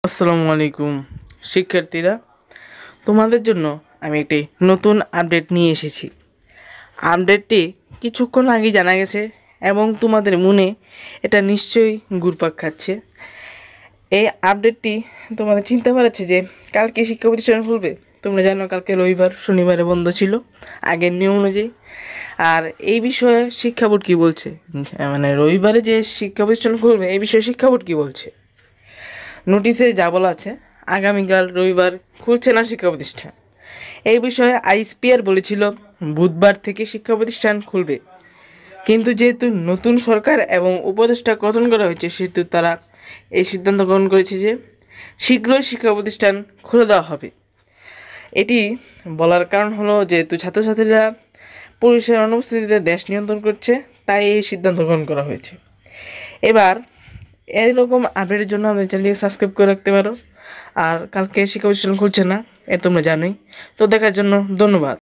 আসসালামু আলাইকুম শিক্ষার্থীরা, তোমাদের জন্য আমি একটি নতুন আপডেট নিয়ে এসেছি। আপডেটটি কিছুক্ষণ আগে জানা গেছে এবং তোমাদের মনে এটা নিশ্চয়ই ঘুরপাক খাচ্ছে। এই আপডেটটি তোমাদের চিন্তা পারছে যে কালকে শিক্ষা প্রতিষ্ঠান খুলবে। তোমরা জানো কালকে রবিবার, শনিবারে বন্ধ ছিল আগের নিয়ম অনুযায়ী। আর এই বিষয়ে শিক্ষা বোর্ড কী বলছে, মানে রবিবারে যে শিক্ষা প্রতিষ্ঠান খুলবে এই বিষয়ে শিক্ষা বোর্ড কী বলছে। নোটিশে যা বলা আছে, আগামীকাল রবিবার খুলছে না শিক্ষা প্রতিষ্ঠান। এই বিষয়ে আইসপিআর বলেছিল বুধবার থেকে শিক্ষা প্রতিষ্ঠান খুলবে, কিন্তু যেহেতু নতুন সরকার এবং উপদেষ্টা গঠন করা হয়েছে সেহেতু তারা এই সিদ্ধান্ত গ্রহণ করেছে যে শীঘ্রই শিক্ষা প্রতিষ্ঠান খুলে দেওয়া হবে। এটি বলার কারণ হলো যেহেতু ছাত্রছাত্রীরা পুলিশের অনুপস্থিতিতে দেশ নিয়ন্ত্রণ করছে, তাই এই সিদ্ধান্ত গ্রহণ করা হয়েছে। এবার এরকম আপডেটের জন্য আমাদের চ্যানেলটিকে সাবস্ক্রাইব করে রাখতে পারো। আর কালকে শিক্ষা প্রতিষ্ঠান খুলছে না, এ তোমরা জানোই। তো দেখার জন্য ধন্যবাদ।